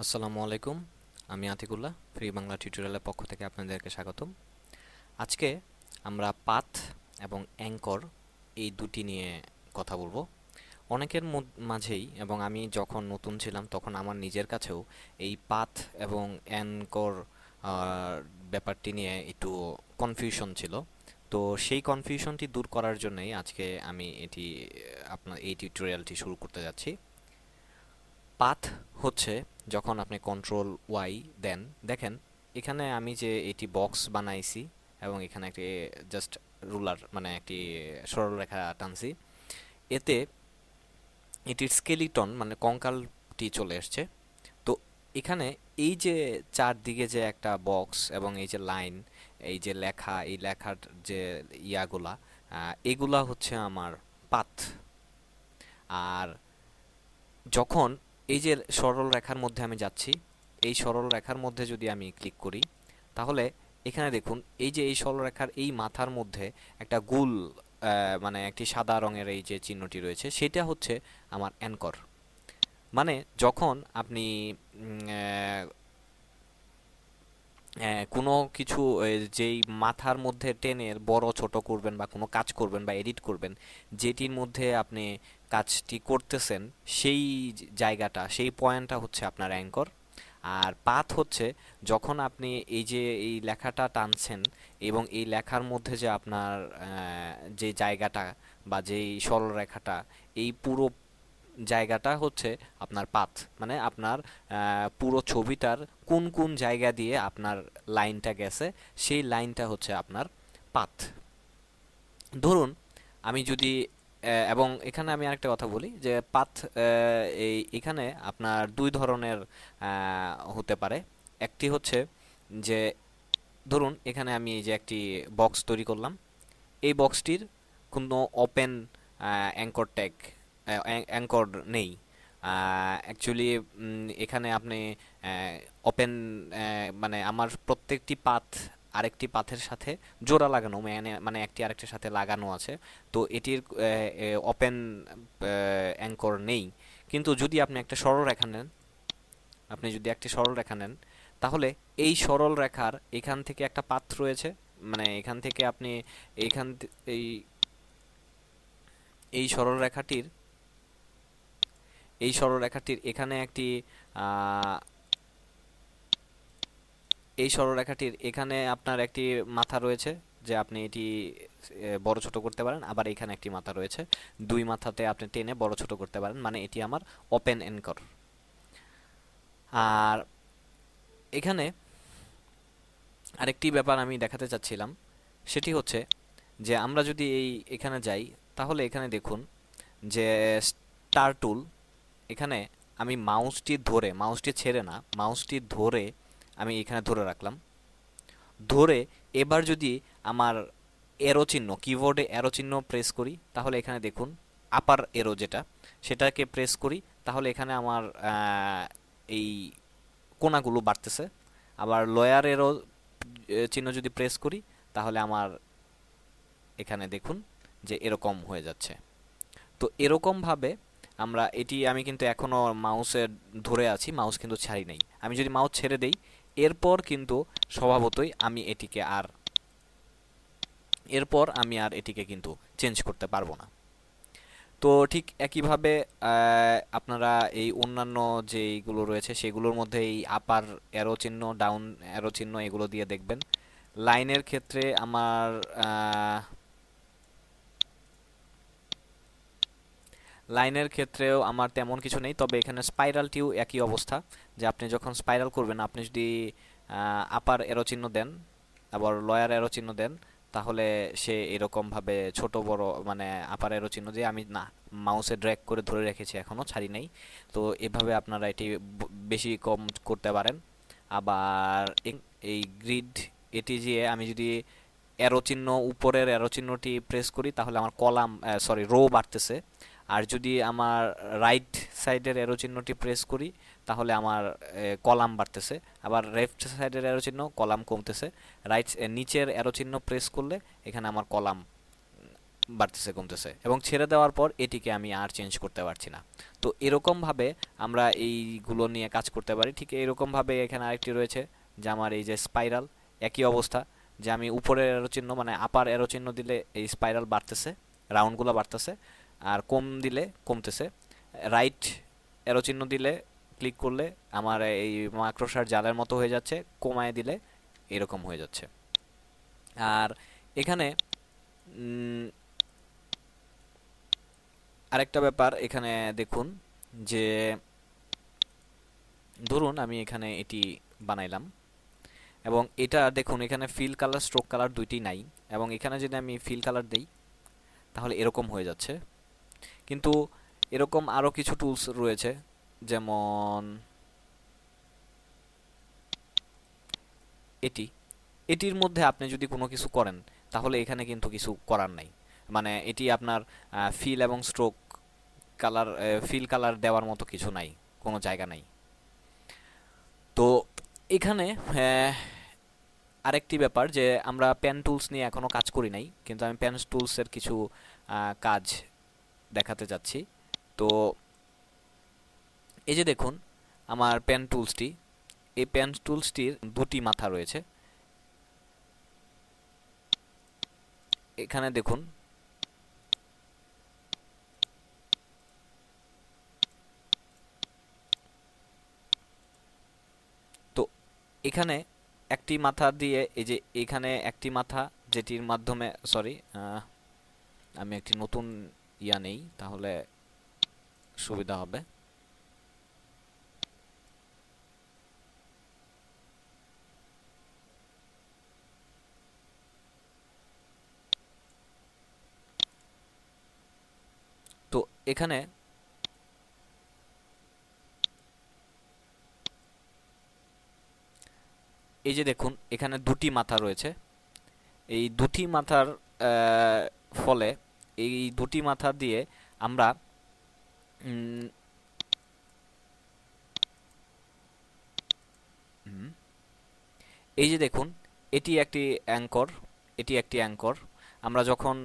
আসসালামু আলাইকুম। আমি আতিকুল্লাহ, ফ্রি বাংলা টিউটোরিয়ালের পক্ষ থেকে আপনাদেরকে স্বাগতম। আজকে আমরা পাথ এবং অ্যাঙ্কর এই দুটি নিয়ে কথা বলবো। অনেকের মাঝেই, এবং আমি যখন নতুন ছিলাম তখন আমার নিজের কাছেও এই পাথ এবং অ্যাঙ্কর ব্যাপারটি নিয়ে একটু কনফিউশন ছিল। তো সেই কনফিউশনটি দূর করার জন্যই আজকে আমি আপনার এই টিউটোরিয়ালটি শুরু করতে যাচ্ছি। পাথ হচ্ছে যখন আপনি কন্ট্রোল ওয়াই দেন, দেখেন এখানে আমি যে এটি বক্স বানাইছি এবং এখানে একটি জাস্ট রুলার মানে একটি সরলরেখা টানছি, এতে এটির স্কেলিটন মানে কঙ্কালটি চলে আসছে। তো এখানে এই যে চারদিকে যে একটা বক্স এবং এই যে লাইন, এই যে লেখা, এই লেখার যে ইয়াগুলা, এগুলা হচ্ছে আমার পাথ। আর যখন এই যে সরল রেখার মধ্যে আমি যাচ্ছি, এই সরল রেখার মধ্যে যদি আমি ক্লিক করি, তাহলে এখানে দেখুন এই যে এই সরল রেখার এই মাথার মধ্যে একটা গোল মানে একটি সাদা রঙের এই যে চিহ্নটি রয়েছে, সেটা হচ্ছে আমার অ্যাঙ্কর। মানে যখন আপনি কোনো কিছু যেই মাথার মধ্যে টেনে বড় ছোট করবেন বা কোনো কাজ করবেন বা এডিট করবেন, যেটির মধ্যে আপনি কাজটি করতেছেন, সেই জায়গাটা, সেই পয়েন্টটা হচ্ছে আপনার অ্যাঙ্কর। আর পাথ হচ্ছে যখন আপনি এই যে এই লেখাটা টানছেন এবং এই লেখার মধ্যে যে আপনার যে জায়গাটা বা যেই সরলরেখাটা, এই পুরো জায়গাটা হচ্ছে আপনার পাথ। মানে আপনার পুরো ছবিটার কোন কোন জায়গা দিয়ে আপনার লাইনটা গেছে, সেই লাইনটা হচ্ছে আপনার পাথ। ধরুন আমি যদি এবং এখানে আমি আরেকটা কথা বলি যে পাথ এই এখানে আপনার দুই ধরনের হতে পারে। একটি হচ্ছে যে ধরুন এখানে আমি এই যে একটি বক্স তৈরি করলাম, এই বক্সটির কোনো ওপেন অ্যাঙ্কর ট্যাগ অ্যাঙ্কর নেই। অ্যাকচুয়ালি এখানে আপনি ওপেন মানে আমার প্রত্যেকটি পাথ আরেকটি পাথের সাথে জোড়া লাগানো, মানে মানে একটি আরেকটির সাথে লাগানো আছে। তো এটির ওপেন অ্যাঙ্কর নেই। কিন্তু যদি আপনি একটা সরল রেখা নেন, আপনি যদি একটি সরল রেখা নেন, তাহলে এই সরল রেখার এখান থেকে একটা পাথ রয়েছে। মানে এখান থেকে আপনি এইখান এই এই সরলরেখাটির এই সরলরেখাটির এখানে একটি আহ, এই সরলরেখাটির এখানে আপনার একটি মাথা রয়েছে, যে আপনি এটি বড় ছোট করতে পারেন। আবার এখানে একটি মাথা রয়েছে, দুই মাথাতে আপনি টেনে বড় ছোট করতে পারেন, মানে এটি আমার ওপেন অ্যাঙ্কর। আর এখানে আরেকটি ব্যাপার আমি দেখাতে চাচ্ছিলাম, সেটি হচ্ছে যে আমরা যদি এখানে যাই, তাহলে এখানে দেখুন যে স্টার টুল, এখানে আমি মাউসটি ধরে, মাউসটি ছেড়ে না, মাউসটি ধরে আমি এখানে ধরে রাখলাম। ধরে এবার যদি আমার এরো চিহ্ন, কিবোর্ডে এরো চিহ্ন প্রেস করি, তাহলে এখানে দেখুন আপার এরো যেটা, সেটাকে প্রেস করি, তাহলে এখানে আমার এই কোণাগুলো বাড়তেছে। আবার লয়ার এরো চিহ্ন যদি প্রেস করি, তাহলে আমার এখানে দেখুন যে এরকম হয়ে যাচ্ছে। তো এরকমভাবে আমরা আমি কিন্তু এখনও মাউসে ধরে আছি, মাউস কিন্তু ছাড়ি নাই। আমি যদি মাউস ছেড়ে দেই, এরপর কিন্তু স্বভাবতই আমি আর এটিকে কিন্তু চেঞ্জ করতে পারবো না। তো ঠিক একইভাবে আপনারা এই অন্যান্য যেইগুলো রয়েছে সেগুলোর মধ্যে এই আপার অ্যারো চিহ্ন, ডাউন অ্যারো চিহ্ন, এগুলো দিয়ে দেখবেন। লাইনের ক্ষেত্রে ক্ষেত্রেও আমার তেমন কিছু নেই, তবে এখানে স্পাইরালটিও একই অবস্থা, যে আপনি যখন স্পাইরাল করবেন, আপনি যদি আপার এরো চিহ্ন দেন আবার লয়ার এরো চিহ্ন দেন, তাহলে সে এরকমভাবে ছোট বড়, মানে আপার এরো চিহ্ন দিয়ে আমি না মাউসে ড্র্যাগ করে ধরে রেখেছি, এখনও ছাড়ি নাই। তো এভাবে আপনারা এটি বেশি কম করতে পারেন। আবার এই গ্রিড, এটি যে আমি যদি অ্যারো চিহ্ন, উপরের অ্যারো চিহ্নটি প্রেস করি, তাহলে আমার কলাম, সরি, রো বাড়তেছে। আর যদি আমার রাইট সাইডের অ্যারো চিহ্নটি প্রেস করি, তাহলে আমার কলাম বাড়তেছে। আবার লেফট সাইডের অ্যারো চিহ্ন, কলাম কমতেছে। নিচের অ্যারো চিহ্ন প্রেস করলে এখানে আমার কলাম বাড়তেছে কমতেছে, এবং ছেড়ে দেওয়ার পর এটিকে আমি আর চেঞ্জ করতে পারছি না। তো এরকমভাবে আমরা এইগুলো নিয়ে কাজ করতে পারি। ঠিক এরকমভাবে এখানে আরেকটি রয়েছে যে আমার এই যে স্পাইরাল, একই অবস্থা, যে আমি উপরের এরো চিহ্ন মানে আপার এরো চিহ্ন দিলে এই স্পাইরাল বাড়তেছে, রাউন্ডগুলো বাড়তেছে, আর কম দিলে কমতেছে। রাইট এরো চিহ্ন দিলে ক্লিক করলে আমার এই মাকড়সার জালের মতো হয়ে যাচ্ছে, কমায় দিলে এরকম হয়ে যাচ্ছে। আর এখানে আরেকটা ব্যাপার এখানে দেখুন, যে ধরুন আমি এখানে এটি বানাইলাম, এবং এটা দেখুন এখানে ফিল কালার স্ট্রোক কালার দুইটি নাই, এবং এখানে যদি আমি ফিল কালার দেই তাহলে এরকম হয়ে যাচ্ছে। কিন্তু এরকম আরও কিছু টুলস রয়েছে, যেমন এটি, এটির মধ্যে আপনি যদি কোনো কিছু করেন তাহলে এখানে কিন্তু কিছু করার নাই, মানে এটি আপনার ফিল এবং স্ট্রোক কালার, ফিল কালার দেওয়ার মতো কিছু নাই, কোনো জায়গা নাই। তো এখানে আরেকটি ব্যাপার, যে আমরা পেন টুলস নিয়ে এখনও কাজ করি নাই, কিন্তু আমি পেন টুলসের কিছু কাজ দেখাতে যাচ্ছি। তো এই যে দেখুন আমার পেন টুলসটি, এই পেন টুলসটির দুটি মাথা রয়েছে। এখানে দেখুন তো এখানে একটি মাথা দিয়ে, এই যে এখানে একটি মাথা যেটির মাধ্যমে, সরি আমি একটি নতুন ইয়া নেই তাহলে সুবিধা হবে। তো এখানে এই যে দেখুন এখানে দুটি মাথা রয়েছে। এই দুটি মাথার ফলে, এই দুটি মাথা দিয়ে আমরা এই যে দেখুন এটি একটি অ্যাঙ্কর, এটি একটি অ্যাঙ্কর। আমরা যখন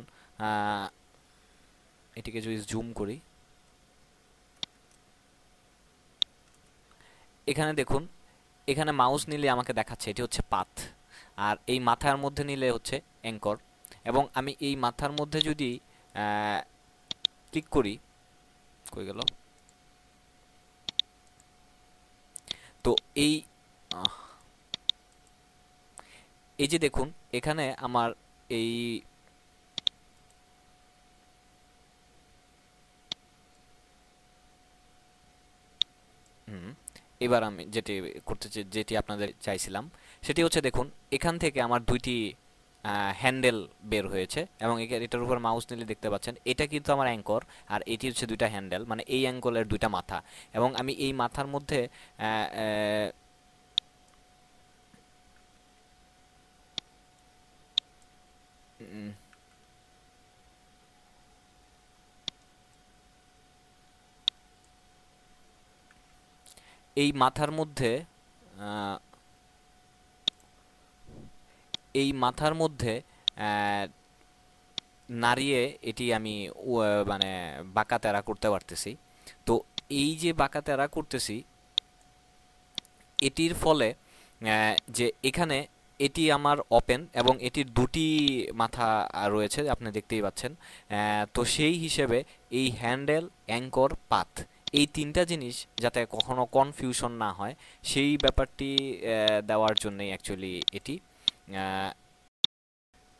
এটিকে যদি জুম করি, এখানে দেখুন এখানে মাউস নিলে আমাকে দেখাচ্ছে এটি হচ্ছে পাথ, আর এই মাথার মধ্যে নিলে হচ্ছে অ্যাঙ্কর। এবং আমি এই মাথার মধ্যে যদি ক্লিক করি, কই গেল, তো এই এই যে দেখুন এখানে আমার এই এবার আমি যেটি আপনাদের চাইছিলাম সেটি হচ্ছে, দেখুন এখান থেকে আমার দুইটি হ্যান্ডেল বের হয়েছে, এবং এটার উপর মাউস নিলে দেখতে পাচ্ছেন এটা কিন্তু আমার অ্যাঙ্কর, আর এটি হচ্ছে দুইটা হ্যান্ডেল, মানে এই অ্যাঙ্গলের দুইটা মাথা। এবং আমি এই মাথার মধ্যে এই মাথার মধ্যে আহ, এই মাথার মধ্যে নাড়িয়ে এটি আমি মানে বাঁকা তেরা করতে পারতেছি। তো এই যে বাঁকা তেরা করতেছি, এটির ফলে যে এখানে এটি আমার ওপেন এবং এটির দুটি মাথা রয়েছে আপনি দেখতেই পাচ্ছেন। তো সেই হিসেবে এই হ্যান্ডেল, অ্যাঙ্কর, পাথ, এই তিনটা জিনিস যাতে কখনো কনফিউশন না হয় সেই ব্যাপারটি দেওয়ার জন্যই অ্যাকচুয়ালি এটি।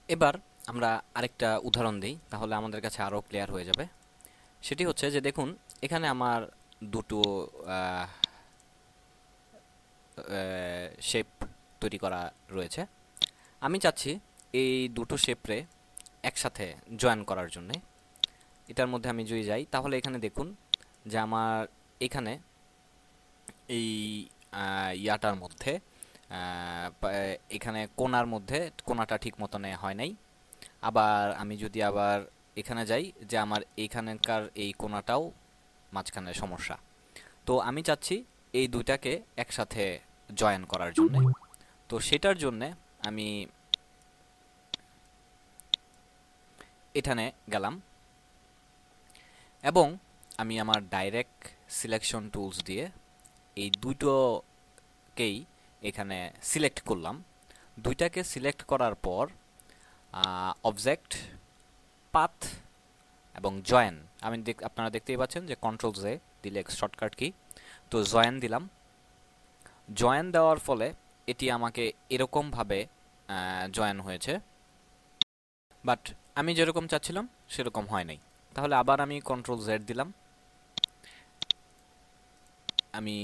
এবার আমরা আরেকটা উদাহরণ দিই, তাহলে আমাদের কাছে আরও ক্লিয়ার হয়ে যাবে। সেটি হচ্ছে যে দেখুন এখানে আমার দুটো শেপ তৈরি করা রয়েছে। আমি চাচ্ছি এই দুটো শেপরে একসাথে জয়েন করার জন্যে। এটার মধ্যে আমি যদি যাই তাহলে এখানে দেখুন যে আমার এখানে এই ইয়াটার মধ্যে এখানে কোণার মধ্যে কোণাটা ঠিক মতনে হয় নাই। আবার আমি যদি আবার এখানে যাই, যে আমার এইখানকার এই কোণাটাও মাঝখানে সমস্যা। তো আমি চাচ্ছি এই দুইটাকে একসাথে জয়েন করার জন্য। তো সেটার জন্যে আমি এখানে গেলাম এবং আমি আমার ডাইরেক্ট সিলেকশন টুলস দিয়ে এই দুটোকেই এখানে সিলেক্ট করলাম। দুইটাকে সিলেক্ট করার পর অবজেক্ট, পাথ এবং জয়েন, আপনারা দেখতেই পাচ্ছেন যে কন্ট্রোল জে দিলে শর্টকাট কি, তো জয়েন দিলাম। জয়েন দেওয়ার ফলে এটি আমাকে এরকমভাবে জয়েন হয়েছে, বাট আমি যেরকম চাচ্ছিলাম সেরকম হয় নাই। তাহলে আবার আমি কন্ট্রোল জেড দিলাম, আমি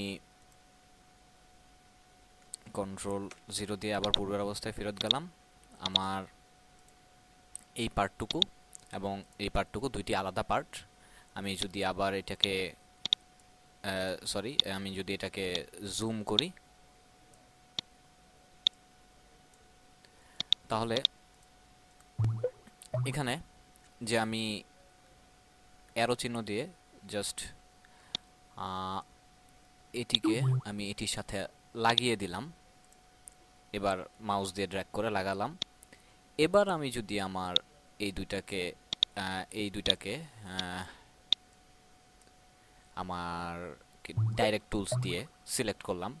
কন্ট্রোল 0 দিয়ে আবার পূর্বের অবস্থায় ফেরত গেলাম। আমার এই পার্টটুকু এবং এই পার্টটুকু দুইটি আলাদা পার্ট। আমি যদি আবার এটাকে আমি যদি এটাকে জুম করি তাহলে এখানে যে আমি অ্যারো চিহ্ন দিয়ে জাস্ট এটিকে আমি এটির সাথে লাগিয়ে দিলাম, এবার মাউস দিয়ে ড্র্যাগ করে লাগালাম। এবার আমি যদি আমার এই দুইটাকে আমার ডাইরেক্ট টুলস দিয়ে সিলেক্ট করলাম।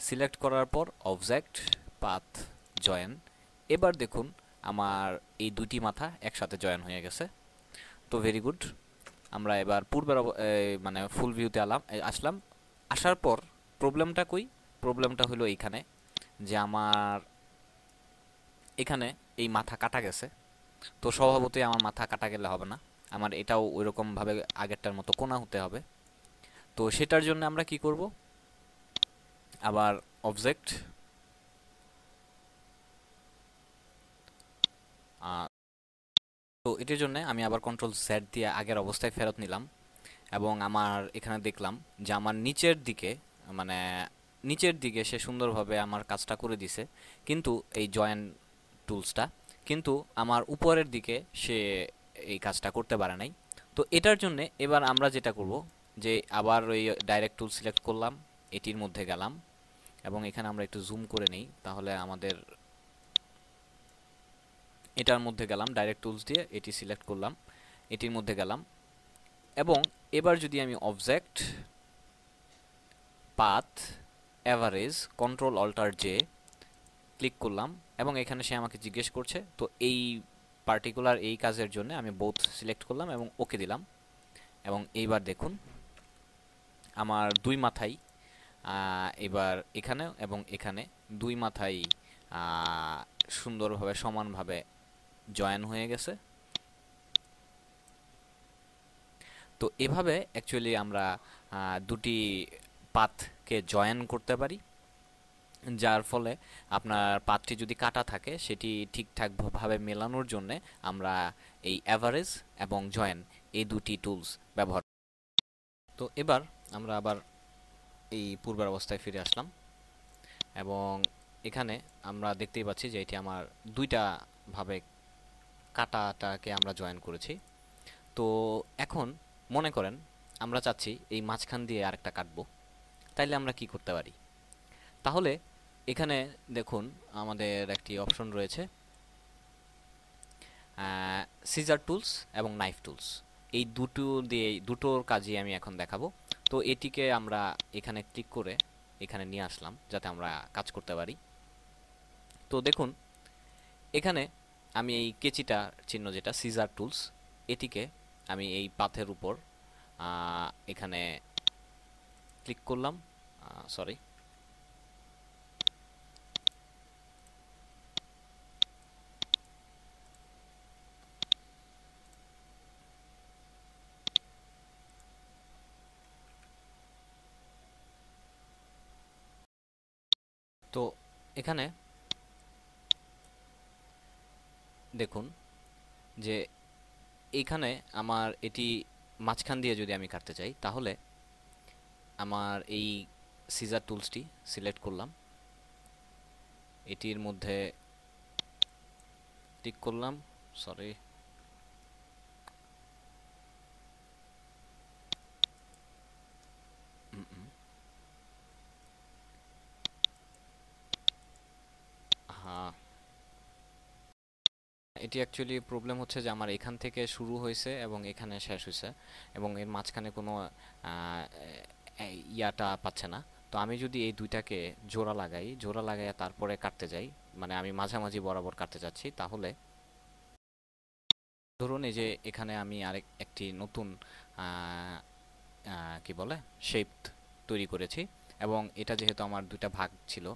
সিলেক্ট করার পর অবজেক্ট, পাথ, জয়েন। এবার দেখুন আমার এই দুটি মাথা একসাথে জয়েন হয়ে গেছে। তো ভেরি গুড। আমরা এবার পূর্বের মানে ফুল ভিউতে আসলাম। আসার পর প্রবলেমটা কই? প্রবলেমটা হলো এইখানে যে আমার এখানে এই মাথা কাটা গেছে। তো স্বভাবতই আমার মাথা কাটা গেলে হবে না, আমার এটাও ওইরকমভাবে আগেরটার মতো কোনা হতে হবে। তো সেটার জন্য আমরা কি করব? আবার অবজেক্ট, তো এটির জন্য আমি আবার কন্ট্রোল জেড দিয়ে আগের অবস্থায় ফেরত নিলাম এবং আমার এখানে দেখলাম যে আমার মানে নিচের দিকে সে সুন্দরভাবে আমার কাজটা করে দিছে, কিন্তু এই জয়েন টুলসটা, কিন্তু আমার উপরের দিকে সে এই কাজটা করতে পারে নাই। তো এটার জন্য এবার আমরা যেটা করব যে আবার ওই ডাইরেক্ট টুল সিলেক্ট করলাম, এটির মধ্যে গেলাম এবং এখানে আমরা একটু জুম করে নেই, তাহলে আমাদের এটার মধ্যে গেলাম, ডাইরেক্ট টুলস দিয়ে এটি সিলেক্ট করলাম, এটির মধ্যে গেলাম এবং এবার যদি আমি object, path, average, control alter J click করলাম এবং এখানে সে আমাকে জিজ্ঞেস করছে, তো এই পার্টিকুলার এই কাজের জন্য আমি বোথ সিলেক্ট করলাম এবং ওকে দিলাম। এবং এইবার দেখুন আমার দুই মাথাই এবার এখানে এবং এখানে দুই মাথাই সুন্দরভাবে সমানভাবে জয়েন হয়ে গেছে। তো এভাবে অ্যাকচুয়ালি আমরা দুটি পাথকে জয়েন করতে পারি, যার ফলে আপনার পাথটি যদি কাটা থাকে সেটি ঠিকঠাকভাবে মেলানোর জন্য আমরা এই অ্যাভারেজ এবং জয়েন এই দুটি টুলস ব্যবহার। তো এবার আমরা আবার এই পূর্বের অবস্থায় ফিরে আসলাম এবং এখানে আমরা দেখতেই পাচ্ছি যে এটি আমার দুইটা ভাবে কাটাটাকে আমরা জয়েন করেছি। তো এখন মনে করেন আমরা চাচ্ছি এই মাঝখান দিয়ে আরেকটা কাটবো, তাইলে আমরা কি করতে পারি? তাহলে এখানে দেখুন আমাদের একটি অপশন রয়েছে সিজার টুলস এবং নাইফ টুলস, এই দুটোর কাজই আমি এখন দেখাবো। তো এটিকে আমরা এখানে ক্লিক করে এখানে নিয়ে আসলাম যাতে আমরা কাজ করতে পারি। তো দেখুন এখানে আমি এই কেচিটা চিহ্ন যেটা সিজার টুলস, এটিকে আমি এই পাথের উপর এখানে ক্লিক করলাম, সরি, তো এখানে দেখুন যে এইখানে আমার এটি মাঝখান দিয়ে যদি আমি কাটতে চাই তাহলে আমার এই সিজার টুলসটি সিলেক্ট করলাম, এটির মধ্যে ক্লিক করলাম, সরি, হ্যাঁ এটি অ্যাকচুয়ালি প্রবলেম হচ্ছে যে আমার এখান থেকে শুরু হয়েছে এবং এখানে শেষ হয়েছে এবং এর মাঝখানে কোনো আহ, ইয়াটা পাচ্ছে না। তো আমি যদি এই দুইটাকে জোড়া লাগাই তারপরে কাটতে যাই, মানে আমি মাঝামাঝি বরাবর কাটতে যাচ্ছি, তাহলে ধরুন এই যে এখানে আমি আরেক একটি নতুন আহ, কি বলে শেপ তৈরি করেছি, এবং এটা যেহেতু আমার দুইটা ভাগ ছিল,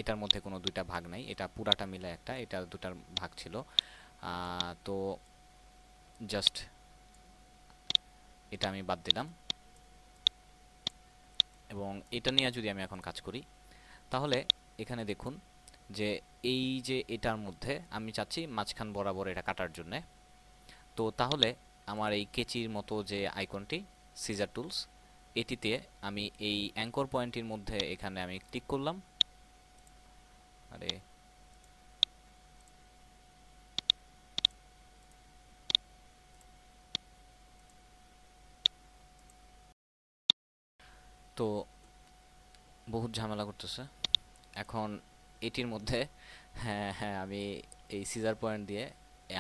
এটার মধ্যে কোনো দুইটা ভাগ নাই, এটা পুরাটা মিলে একটা, এটা দুটার ভাগ ছিল। তো জাস্ট এটা আমি বাদ দিলাম, এবং এটা নিয়ে যদি আমি এখন কাজ করি, তাহলে এখানে দেখুন যে এই যে এটার মধ্যে আমি চাচ্ছি মাঝখান বরাবর এটা কাটার জন্যে। তো তাহলে আমার এই কেচির মতো যে আইকনটি, সিজার টুলস, এটিতে আমি এই অ্যাঙ্কর পয়েন্টের মধ্যে এখানে আমি ক্লিক করলাম। আরে, তো বহুত ঝামেলা করতেছে এখন এটির মধ্যে। হ্যাঁ হ্যাঁ, আমি এই সিজার পয়েন্ট দিয়ে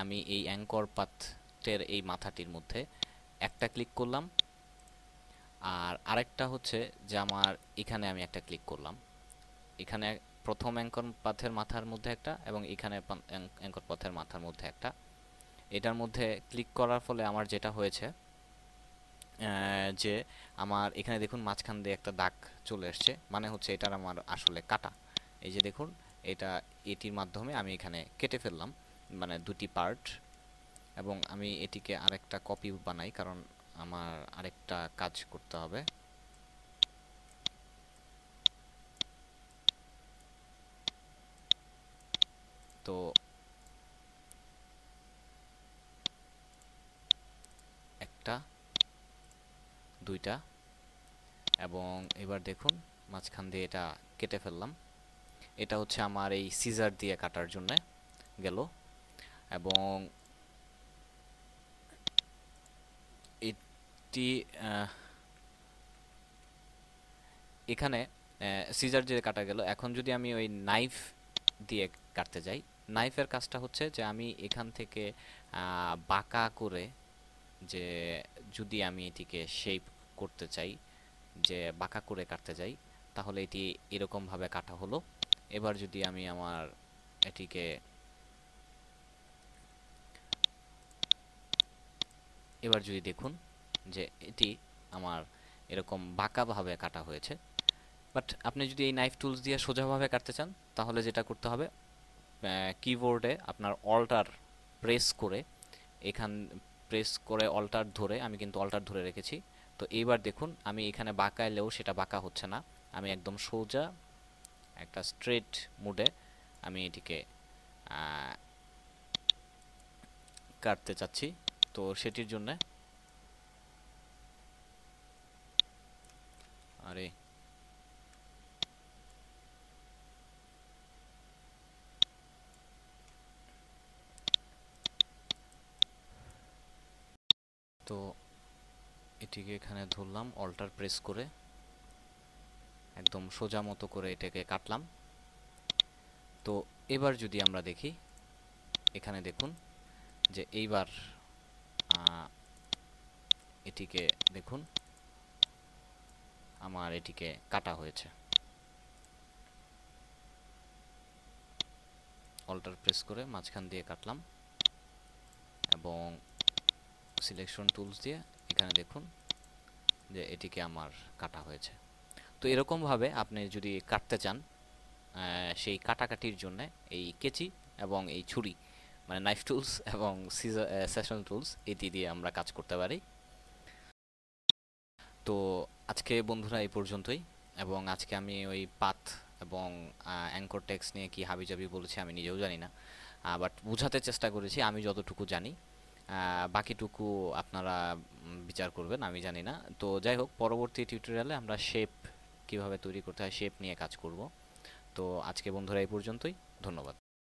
আমি এই অ্যাঙ্কর পাথের এই মাথাটির মধ্যে একটা ক্লিক করলাম, আর আরেকটা হচ্ছে যে আমার এখানে আমি একটা ক্লিক করলাম। এখানে প্রথম অ্যাঙ্কর পাথের মাথার মধ্যে একটা, এবং এখানে অ্যাঙ্কর পাথের মাথার মধ্যে একটা। এটার মধ্যে ক্লিক করার ফলে আমার যেটা হয়েছে যে আমার এখানে দেখুন মাঝখান দিয়ে একটা দাগ চলে এসছে, মানে হচ্ছে এটার আমার আসলে কাটা। এই যে দেখুন, এটা এটির মাধ্যমে আমি এখানে কেটে ফেললাম, মানে দুটি পার্ট। এবং আমি এটিকে আরেকটা কপি বানাই, কারণ আমার আরেকটা কাজ করতে হবে। তো একটা, দুইটা, এবং এবার দেখুন মাঝখান দিয়ে এটা কেটে ফেললাম। এটা হচ্ছে আমার এই সিজার দিয়ে কাটার জন্য গেল। এবং এটি এখানে সিজার দিয়ে কাটা গেল। এখন যদি আমি ওই নাইফ দিয়ে কাটতে যাই, নাইফের কাজটা হচ্ছে যে আমি এখান থেকে বাঁকা করে, যে যদি আমি এটিকে শেপ করতে চাই, যে বাঁকা করে কাটতে যাই, তাহলে এটি এরকম ভাবে কাটা হলো। এবার যদি আমি আমার এটিকে, এবার যদি দেখুন যে এটি আমার এরকম বাঁকাভাবে কাটা হয়েছে। বাট আপনি যদি এই নাইফ টুলস দিয়ে সোজাভাবে কাটতে চান, তাহলে যেটা করতে হবে, কিবোর্ডে আপনার অল্টার প্রেস করে, এখান প্রেস করে অল্টার ধরে, আমি কিন্তু অল্টার ধরে রেখেছি। তো এইবার দেখুন আমি এখানে বাঁকা এলেও সেটা বাঁকা হচ্ছে না, আমি একদম সোজা একটা স্ট্রেট মুডে আমি এটিকে কাটতে চাচ্ছি। তো সেটির জন্য, আরে, তো এটিকে এখানে ধরলাম অল্টার প্রেস করে, একদম সোজা মতো করে এটাকে কাটলাম। তো এবার যদি আমরা দেখি, এখানে দেখুন যে এইবার এটিকে দেখুন আমার এটিকে কাটা হয়েছে। অল্টার প্রেস করে মাঝখান দিয়ে কাটলাম, এবং সিলেকশন টুলস দিয়ে এখানে দেখুন যে এটিকে আমার কাটা হয়েছে। তো এরকমভাবে আপনি যদি কাটতে চান, সেই কাটাকাটির জন্য এই কেচি এবং এই ছুরি, মানে নাইফ টুলস এবং সিজার সেশন টুলস, এটি দিয়ে আমরা কাজ করতে পারি। তো আজকে বন্ধুরা এই পর্যন্তই, এবং আজকে আমি ওই পাথ এবং অ্যাঙ্কর টেক্সট নিয়ে কি হাবিজাবি বলেছি আমি নিজেও জানি না, বাট বোঝাতে চেষ্টা করেছি আমি যতটুকু জানি। বাকিটুকু আপনারা বিচার করবেন, আমি জানি না। তো যাই হোক, পরবর্তী টিউটোরিয়ালে আমরা শেপ কিভাবে তৈরি করতে হয় শেপ নিয়ে কাজ করব। তো আজকে বন্ধুরা এই পর্যন্তই, ধন্যবাদ।